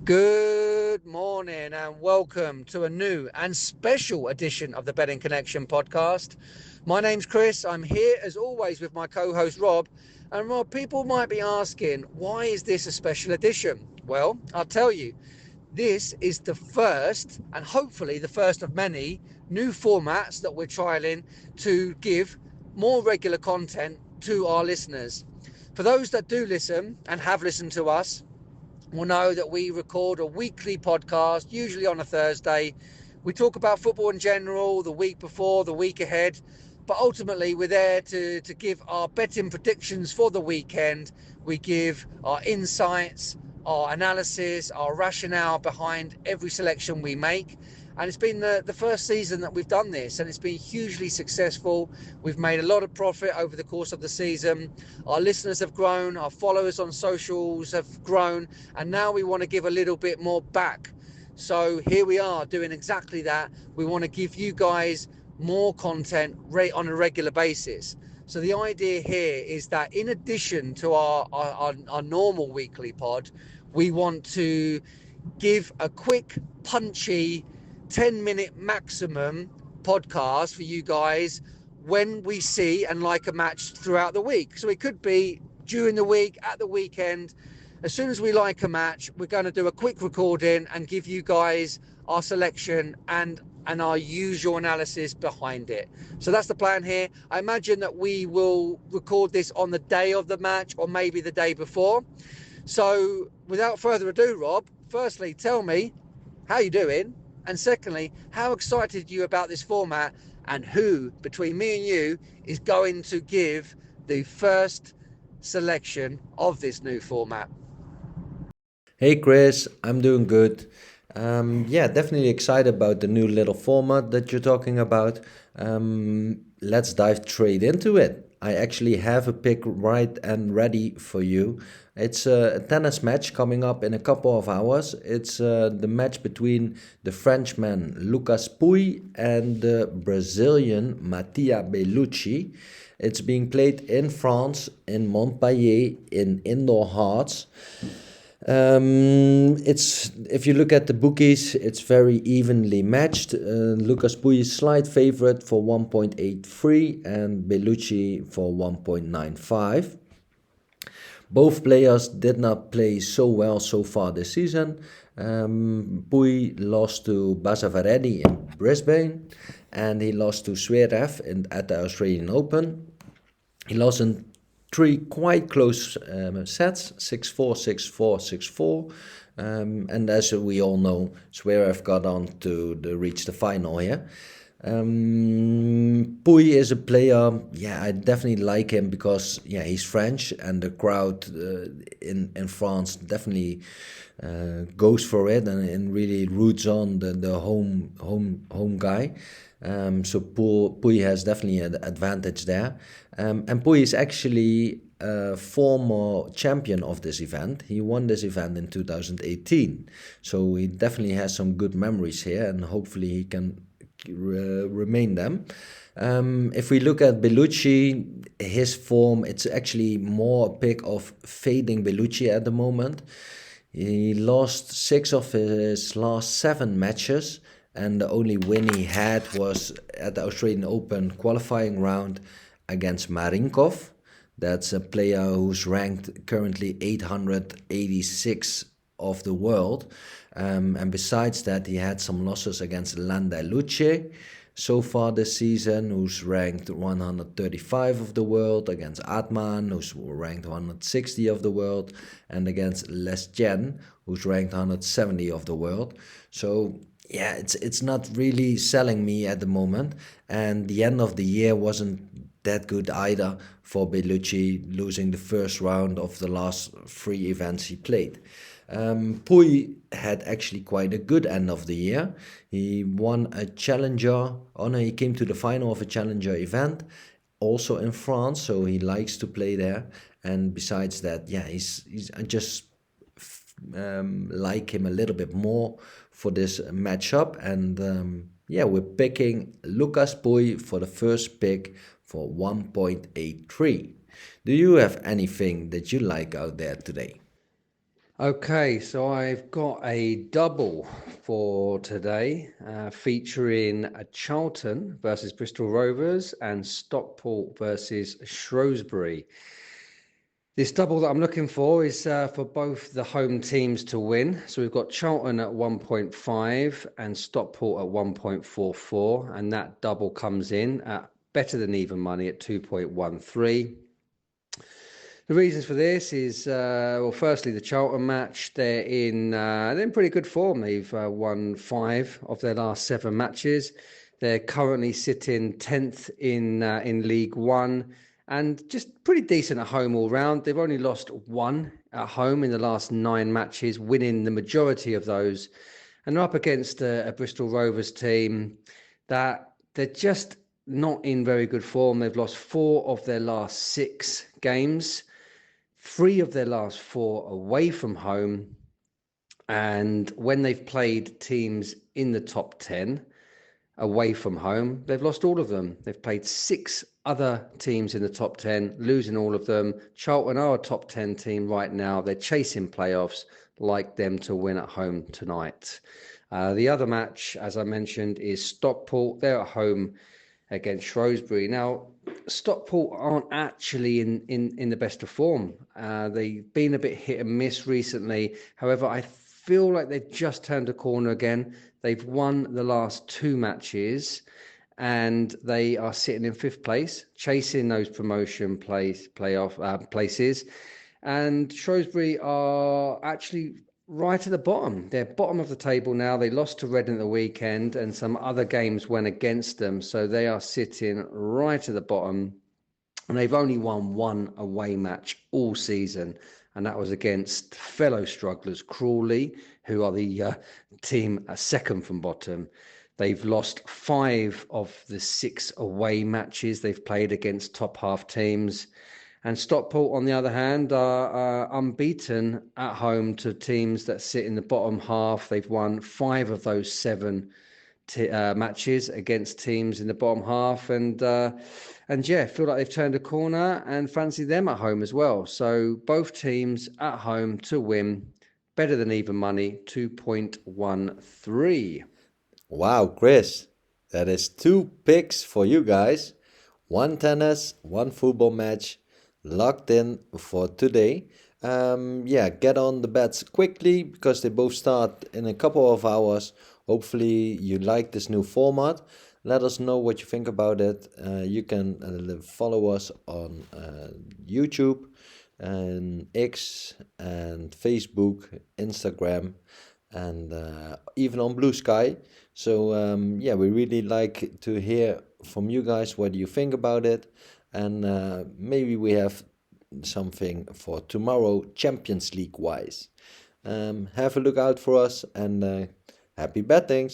Good morning and welcome to a new and special edition of the Betting Connection podcast. My name's Chris. I'm here as always with my co-host Rob. And Rob, people might be asking, why is this a special edition? Well, I'll tell you. This is the first, and hopefully the first of many, new formats that we're trialing to give more regular content to our listeners. For those that do listen and have listened to us, will know that we record a weekly podcast, usually on a Thursday. We talk about football in general, the week before, the week ahead, but ultimately we're there to give our betting predictions for the weekend. We give our insights, our analysis, our rationale behind every selection we make. And it's been the first season that we've done this, and it's been hugely successful. We've made a lot of profit over the course of the season. Our listeners have grown, our followers on socials have grown, and now we want to give a little bit more back. So here we are doing exactly that. We want to give you guys more content on a regular basis. So the idea here is that in addition to our normal weekly pod, we want to give a quick, punchy, 10-minute maximum podcast for you guys when we see and like a match throughout the week. So it could be during the week, at the weekend. As soon as we like a match, we're going to do a quick recording and give you guys our selection and our usual analysis behind it. So that's the plan here. I imagine that we will record this on the day of the match or maybe the day before. So without further ado, Rob, firstly, tell me how you doing? And secondly, how excited are you about this format, and who, between me and you, is going to give the first selection of this new format? Hey Chris, I'm doing good. Definitely excited about the new little format that you're talking about. Let's dive straight into it. I actually have a pick right and ready for you. It's a tennis match coming up in a couple of hours. It's the match between the Frenchman Lucas Pouille and the Brazilian Mattia Bellucci. It's being played in France, in Montpellier, in indoor hearts. It's if you look at the bookies, it's very evenly matched. Lucas Pouille is slight favorite for 1.83 and Bellucci for 1.95. Both players did not play so well so far this season. Pouille lost to Basavaredi in Brisbane, and he lost to Zverev at the Australian Open. He lost in three quite close sets, 6-4, 6-4, 6-4. And as we all know, Zverev got on to reach the final here. Pouille is a player, I definitely like him because, he's French, and the crowd in France definitely goes for it and really roots on the home guy. So Pouille has definitely an advantage there. And Pouille is actually a former champion of this event. He won this event in 2018. So he definitely has some good memories here, and hopefully he can remain them. If we look at Bellucci, his form, it's actually more a pick of fading Bellucci at the moment. He lost 6 of his last 7 matches, and the only win he had was at the Australian Open qualifying round against Marinkov. That's a player who's ranked currently 886 of the world. And besides that, he had some losses against Landaluce so far this season, who's ranked 135 of the world, against Atman, who's ranked 160 of the world, and against Lesgen, who's ranked 170 of the world. So it's not really selling me at the moment, and the end of the year wasn't that good either for Bellucci, losing the first round of the last 3 events he played. Pouille had actually quite a good end of the year. He won a challenger, he came to the final of a challenger event, also in France, so he likes to play there. And besides that, I just like him a little bit more for this matchup. And we're picking Lucas Pouille for the first pick for 1.83. Do you have anything that you like out there today? Okay, so I've got a double for today, featuring a Charlton versus Bristol Rovers and Stockport versus Shrewsbury. This double that I'm looking for is for both the home teams to win. So we've got Charlton at 1.5 and Stockport at 1.44, and that double comes in at better than even money at 2.13. The reasons for this is, well, firstly, the Charlton match. They're in pretty good form. They've won 5 of their last 7 matches. They're currently sitting 10th in League One, and just pretty decent at home all round. They've only lost 1 at home in the last 9 matches, winning the majority of those. And they're up against a Bristol Rovers team that they're just not in very good form. They've lost 4 of their last 6 games. 3 of their last 4 away from home, and when they've played teams in the top 10 away from home, they've lost all of them. They've played 6 other teams in the top 10, losing all of them. Charlton are a top 10 team right now. They're chasing playoffs, like them to win at home tonight. The other match, as I mentioned, is Stockport. They're at home against Shrewsbury. Now, Stockport aren't actually in the best of form. They've been a bit hit and miss recently. However, I feel like they've just turned a corner again. They've won the last 2 matches, and they are sitting in 5th place, chasing those promotion playoff places. And Shrewsbury are actually right at the bottom. They're bottom of the table now. They lost to Reading at the weekend, and some other games went against them. So they are sitting right at the bottom. And they've only won 1 away match all season, and that was against fellow strugglers, Crawley, who are the team second from bottom. They've lost 5 of the 6 away matches they've played against top half teams. And Stockport, on the other hand, are unbeaten at home to teams that sit in the bottom half. They've won 5 of those 7 matches against teams in the bottom half, and yeah, feel like they've turned a corner and fancy them at home as well. So both teams at home to win, better than even money, 2.13. Wow, Chris, that is 2 picks for you guys. 1 tennis, 1 football match locked in for today. Yeah, get on the bets quickly because they both start in a couple of hours. Hopefully you like this new format. Let us know what you think about it. You can follow us on YouTube and X and Facebook, Instagram, and even on Blue Sky. So yeah, we really like to hear from you guys. What do you think about it? And maybe we have something for tomorrow, Champions League wise. Have a look out for us, and happy betting.